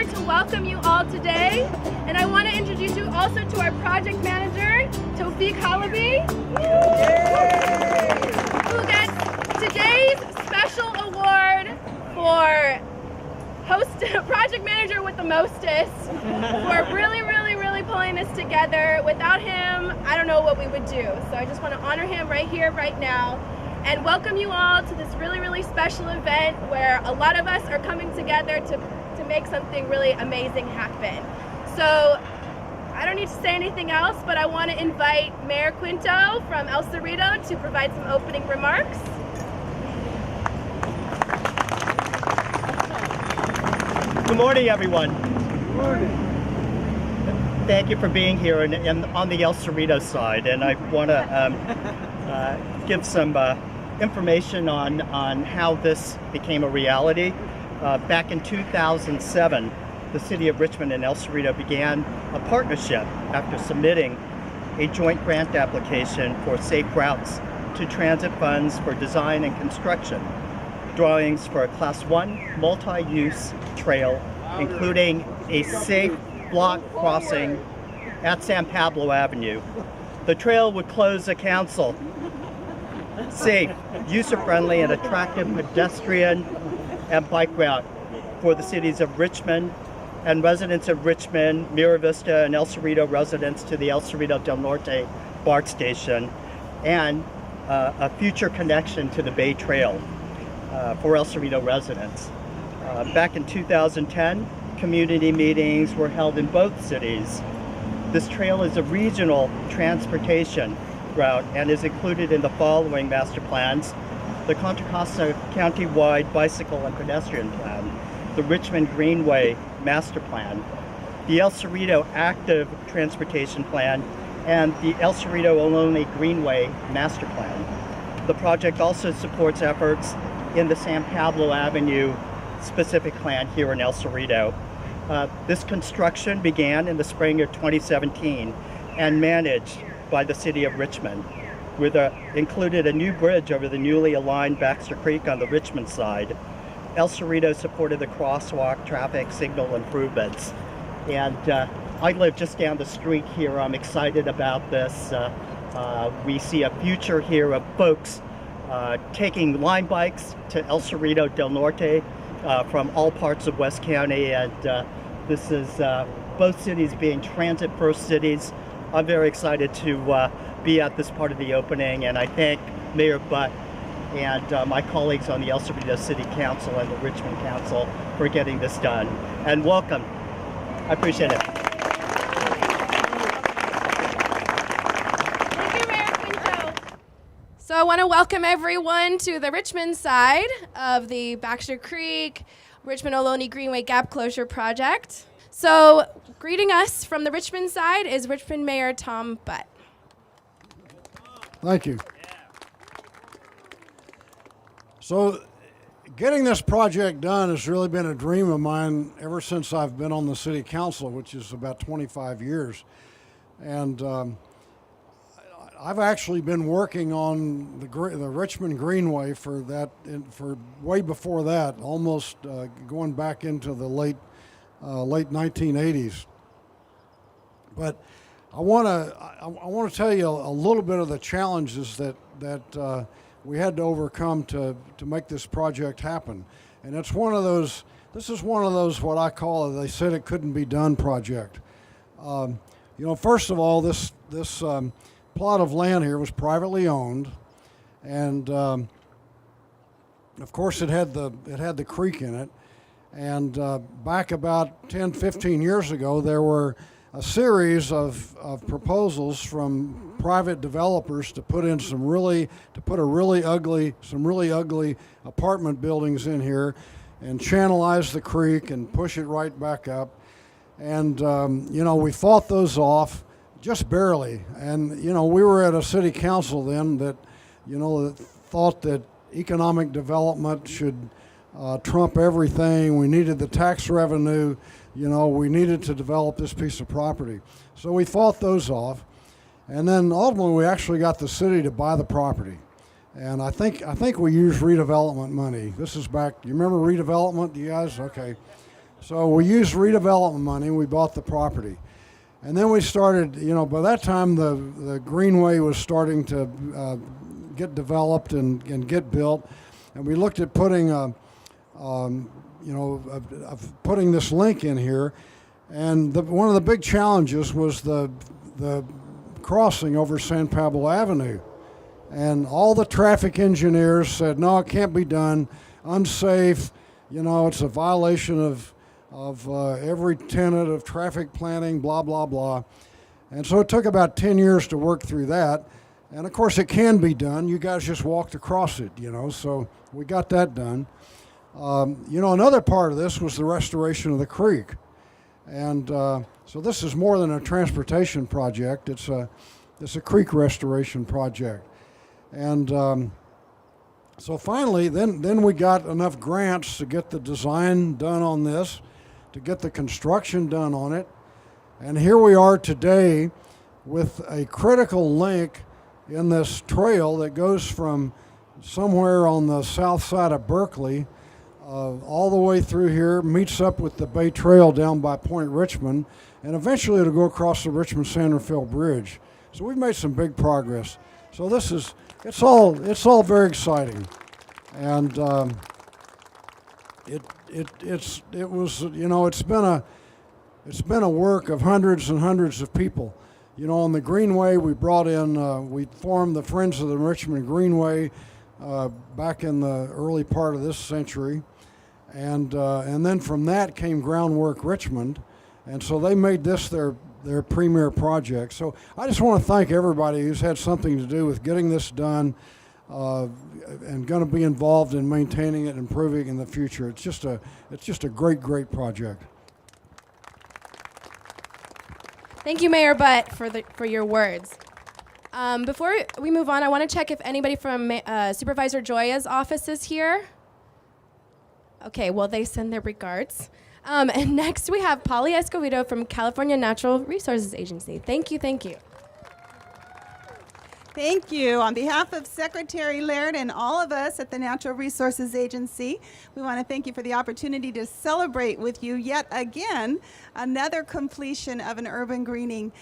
to welcome you all today. And I want to introduce you also to our project manager, Tawfiq Halabi, who gets today's special award for project manager with the mostest, for really pulling this together. Without him, I don't know what we would do. So I just want to honor him right here, right now, and welcome you all to this really special event where a lot of us are coming together to make something really amazing happen. So I don't need to say anything else, but I want to invite Mayor Quinto from El Cerrito to provide some opening remarks. Good morning, everyone. Good morning. Thank you for being here and on the El Cerrito side. And I want to give some information on how this became a reality. Back in 2007, the city of Richmond and El Cerrito began a partnership after submitting a joint grant application for safe routes to transit funds for design and construction, drawings for a Class 1 multi-use trail, including a safe block crossing at San Pablo Avenue. The trail would close a council safe, user-friendly, and attractive pedestrian and bike route for the cities of Richmond and residents of Richmond, Mira Vista, and El Cerrito residents to the El Cerrito del Norte BART station, and a future connection to the Bay Trail for El Cerrito residents. Back in 2010, community meetings were held in both cities. This trail is a regional transportation route and is included in the following master plans: the Contra Costa County-wide Bicycle and Pedestrian Plan, the Richmond Greenway Master Plan, the El Cerrito Active Transportation Plan, and the El Cerrito Ohlone Greenway Master Plan. The project also supports efforts in the San Pablo Avenue specific plan here in El Cerrito. This construction began in the spring of 2017 and managed by the city of Richmond, with included a new bridge over the newly aligned Baxter Creek on the Richmond side. El Cerrito supported the crosswalk traffic signal improvements. And I live just down the street here. I'm excited about this. We see a future here of folks taking line bikes to El Cerrito del Norte from all parts of West County, and this is both cities being transit first cities. I'm very excited to be at this part of the opening, and I thank Mayor Butt and my colleagues on the El Cerrito City Council and the Richmond Council for getting this done. And welcome. I appreciate it. Thank you, Mayor Quinto. So I want to welcome everyone to the Richmond side of the Baxter Creek Richmond Ohlone Greenway Gap Closure Project. So greeting us from the Richmond side is Richmond Mayor Tom Butt. Thank you. So getting this project done has really been a dream of mine ever since I've been on the city council, which is about 25 years. And I've actually been working on the Richmond Greenway for way before that, almost going back into the late 1980s. But I want to tell you a little bit of the challenges that we had to overcome to make this project happen. And it's one of those. This is one of those what I call they said it couldn't be done project. First of all, this plot of land here was privately owned, and of course it had the creek in it. And back about 10, 15 years ago, there were a series of proposals from private developers to put some really ugly apartment buildings in here and channelize the creek and push it right back up. And we fought those off just barely. And we were at a city council then that that thought that economic development should trump everything. We needed the tax revenue. We needed to develop this piece of property. So we fought those off. And then ultimately we actually got the city to buy the property. And I think we used redevelopment money. This is back, you remember redevelopment, you guys? Okay. So we used redevelopment money. We bought the property. And then we started, by that time the Greenway was starting to get developed and get built. And we looked at putting putting this link in here. And one of the big challenges was the crossing over San Pablo Avenue. And all the traffic engineers said, no, it can't be done, unsafe, it's a violation of every tenet of traffic planning, blah, blah, blah. And so it took about 10 years to work through that. And of course it can be done. You guys just walked across it, so we got that done. Another part of this was the restoration of the creek. And so this is more than a transportation project. It's a creek restoration project. And so finally, then we got enough grants to get the design done on this, to get the construction done on it. And here we are today with a critical link in this trail that goes from somewhere on the south side of Berkeley all the way through here, meets up with the Bay Trail down by Point Richmond, and eventually it'll go across the Richmond-San Rafael Bridge. So we've made some big progress. So it's all very exciting, and it's been a work of hundreds and hundreds of people. On the Greenway, we brought in, we formed the Friends of the Richmond Greenway back in the early part of this century, and then from that came Groundwork Richmond, and so they made this their premier project. So I just want to thank everybody who's had something to do with getting this done and going to be involved in maintaining it and improving it in the future. It's just a great project. Thank you, Mayor Butt, for your words. Before we move on, I want to check if anybody from Supervisor Joya's office is here. Okay, well, they send their regards. And next we have Polly Escovedo from California Natural Resources Agency. Thank you. Thank you. On behalf of Secretary Laird and all of us at the Natural Resources Agency, we want to thank you for the opportunity to celebrate with you yet again another completion of an urban greening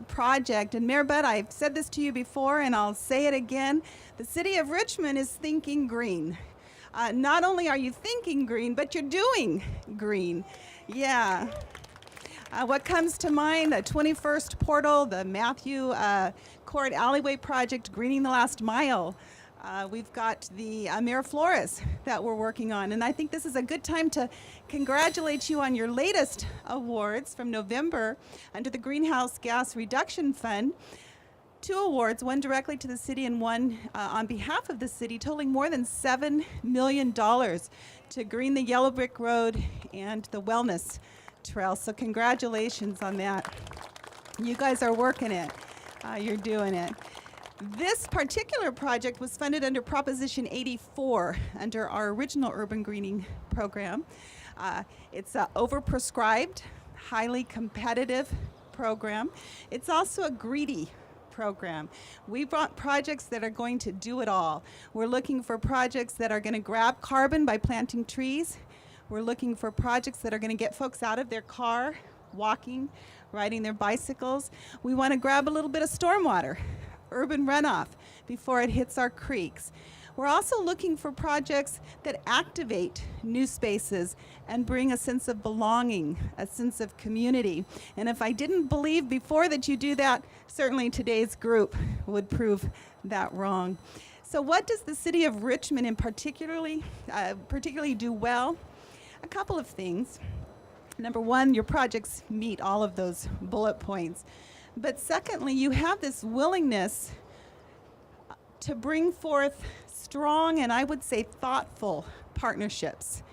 project. And Mayor Butt, I've said this to you before and I'll say it again. The city of Richmond is thinking green. Not only are you thinking green, but you're doing green. Yeah. What comes to mind, the 21st Portal, the Matthew Court Alleyway Project, Greening the Last Mile. We've got the Miraflores that we're working on. And I think this is a good time to congratulate you on your latest awards from November under the Greenhouse Gas Reduction Fund. 2 awards, one directly to the city and one on behalf of the city, totaling more than $7 million to green the Yellow Brick Road and the Wellness Trail. So congratulations on that. You guys are working it. You're doing it. This particular project was funded under Proposition 84 under our original urban greening program. It's an overprescribed, highly competitive program. It's also a greedy program. We brought projects that are going to do it all. We're looking for projects that are going to grab carbon by planting trees. We're looking for projects that are going to get folks out of their car, walking, riding their bicycles. We want to grab a little bit of stormwater, urban runoff, before it hits our creeks. We're also looking for projects that activate new spaces and bring a sense of belonging, a sense of community. And if I didn't believe before that you do that, certainly today's group would prove that wrong. So what does the city of Richmond in particularly do well? A couple of things. Number one, your projects meet all of those bullet points. But secondly, you have this willingness to bring forth strong and I would say thoughtful partnerships.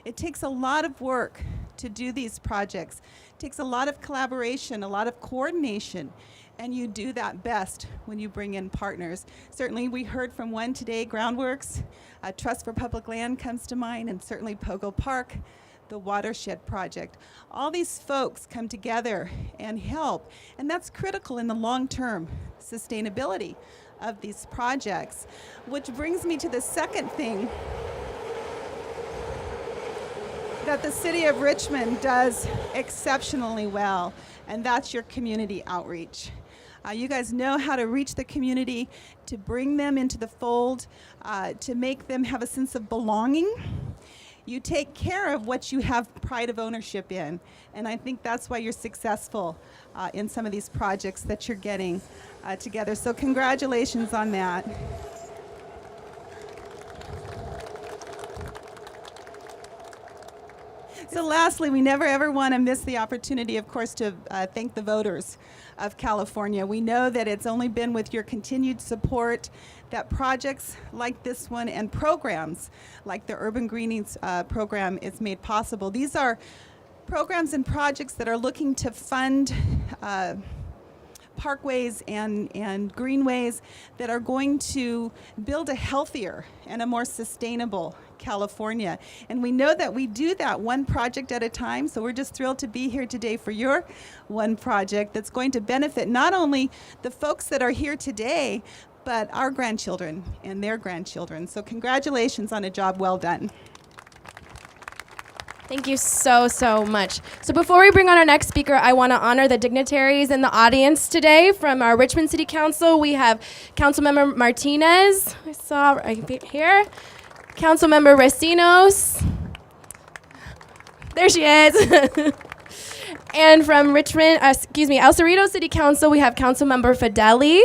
It takes a lot of work to do these projects. It takes a lot of collaboration, a lot of coordination, and you do that best when you bring in partners. Certainly we heard from one today, Groundworks, Trust for Public Land comes to mind, and certainly Pogo Park, the Watershed Project. All these folks come together and help, and that's critical in the long-term sustainability of these projects. Which brings me to the second thing that the city of Richmond does exceptionally well, and that's your community outreach. You guys know how to reach the community, to bring them into the fold, to make them have a sense of belonging. You take care of what you have pride of ownership in, and I think that's why you're successful in some of these projects that you're getting together. So congratulations on that. So lastly, we never ever want to miss the opportunity, of course, to thank the voters of California. We know that it's only been with your continued support that projects like this one and programs like the Urban Greenings program is made possible. These are programs and projects that are looking to fund parkways and greenways that are going to build a healthier and a more sustainable California. And we know that we do that one project at a time, so we're just thrilled to be here today for your one project that's going to benefit not only the folks that are here today, but our grandchildren and their grandchildren. So congratulations on a job well done. Thank you so, so much. So before we bring on our next speaker, I want to honor the dignitaries in the audience today. From our Richmond City Council, we have Councilmember Martinez, I saw right here, Councilmember Recinos, there she is. And from Richmond, El Cerrito City Council, we have Councilmember Fideli.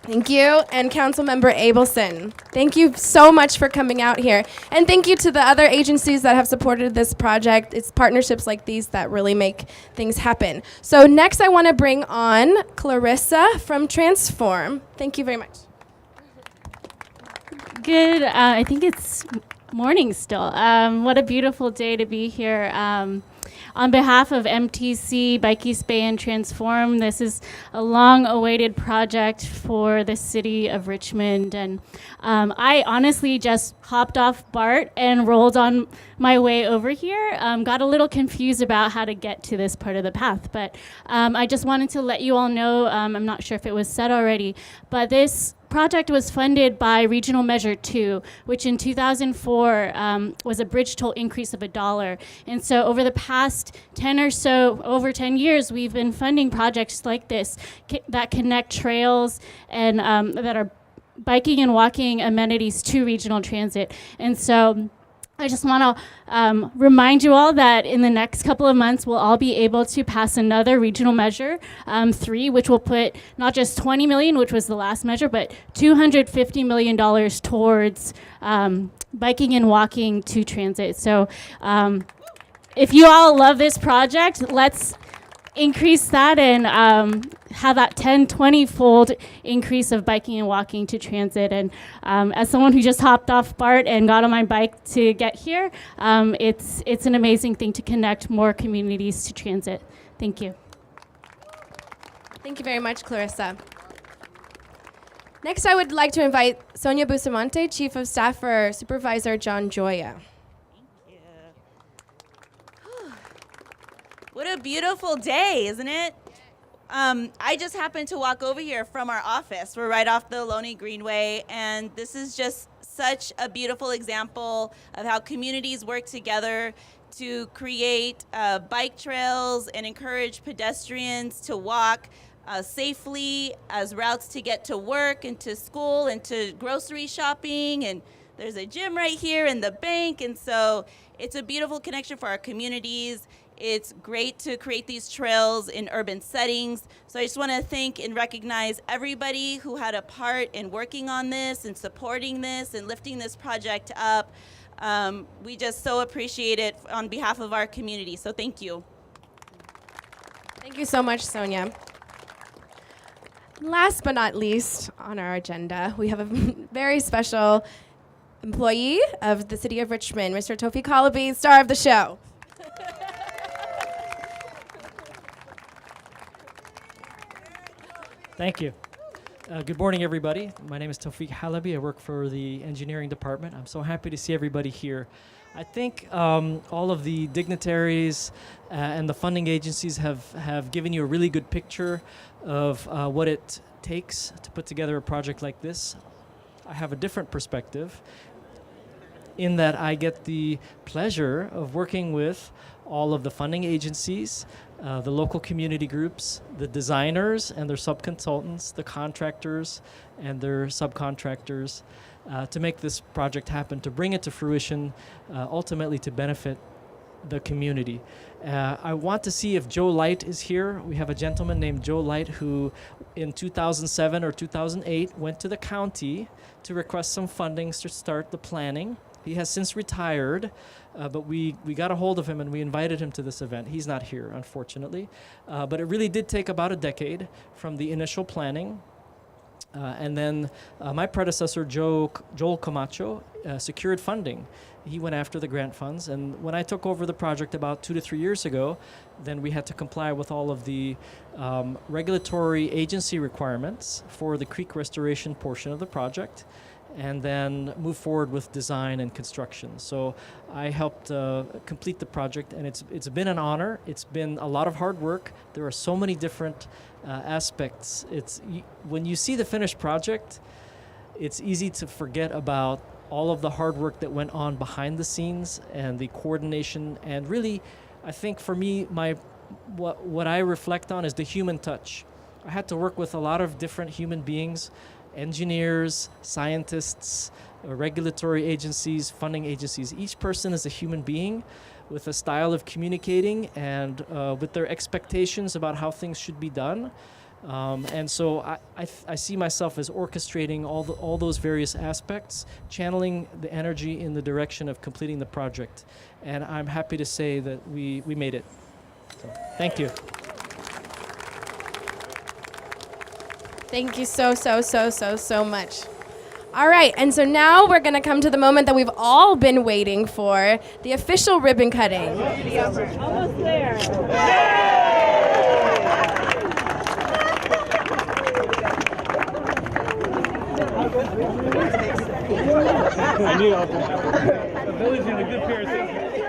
Thank you. And Councilmember Abelson. Thank you so much for coming out here. And thank you to the other agencies that have supported this project. It's partnerships like these that really make things happen. So next I want to bring on Clarissa from Transform. Thank you very much. Good. I think it's morning still. What a beautiful day to be here. On behalf of MTC, Bike East Bay, and Transform, this is a long-awaited project for the city of Richmond. And I honestly just hopped off BART and rolled on my way over here. Got a little confused about how to get to this part of the path. But I just wanted to let you all know, I'm not sure if it was said already, but this project was funded by Regional Measure 2, which in 2004 was a bridge toll increase of $1. And so over the past 10 or so, over 10 years, we've been funding projects like this that connect trails and that are biking and walking amenities to regional transit. And so I just want to remind you all that in the next couple of months, we'll all be able to pass another regional measure, 3, which will put not just $20 million, which was the last measure, but $250 million towards biking and walking to transit. So if you all love this project, let's increase that and have that 10, 20-fold increase of biking and walking to transit. And as someone who just hopped off BART and got on my bike to get here, it's an amazing thing to connect more communities to transit. Thank you. Thank you very much, Clarissa. Next, I would like to invite Sonia Bustamante, Chief of Staff for Supervisor John Joya. What a beautiful day, isn't it? I just happened to walk over here from our office. We're right off the Ohlone Greenway, and this is just such a beautiful example of how communities work together to create bike trails and encourage pedestrians to walk safely as routes to get to work and to school and to grocery shopping. And there's a gym right here and the bank, and so it's a beautiful connection for our communities. It's great to create these trails in urban settings. So I just want to thank and recognize everybody who had a part in working on this and supporting this and lifting this project up. We just so appreciate it on behalf of our community. So thank you. Thank you so much, Sonia. Last but not least on our agenda, we have a very special employee of the city of Richmond, Mr. Tawfiq Halabi, star of the show. Thank you. Good morning, everybody. My name is Tawfiq Halabi. I work for the engineering department. I'm so happy to see everybody here. I think all of the dignitaries and the funding agencies have given you a really good picture of what it takes to put together a project like this. I have a different perspective. in that I get the pleasure of working with all of the funding agencies, the local community groups, the designers and their subconsultants, the contractors and their subcontractors, to make this project happen, to bring it to fruition, ultimately to benefit the community. I want to see if Joe Light is here. We have a gentleman named Joe Light who in 2007 or 2008 went to the county to request some funding to start the planning. He has since retired, but we got a hold of him and we invited him to this event. He's not here, unfortunately. But it really did take about a decade from the initial planning. And then my predecessor, Joel Camacho, secured funding. He went after the grant funds. And when I took over the project about 2 to 3 years ago, then we had to comply with all of the regulatory agency requirements for the creek restoration portion of the project, and then move forward with design and construction. So I helped complete the project, and it's been an honor. It's been a lot of hard work. There are so many different aspects. When you see the finished project, it's easy to forget about all of the hard work that went on behind the scenes and the coordination. And really, I think for me, what I reflect on is the human touch. I had to work with a lot of different human beings, engineers, scientists, regulatory agencies, funding agencies. Each person is a human being with a style of communicating and with their expectations about how things should be done. And so I see myself as orchestrating all those various aspects, channeling the energy in the direction of completing the project. And I'm happy to say that we made it. So, thank you. Thank you so much. All right, and so now we're going to come to the moment that we've all been waiting for, the official ribbon cutting. Almost there. I knew the village in a good pair of things.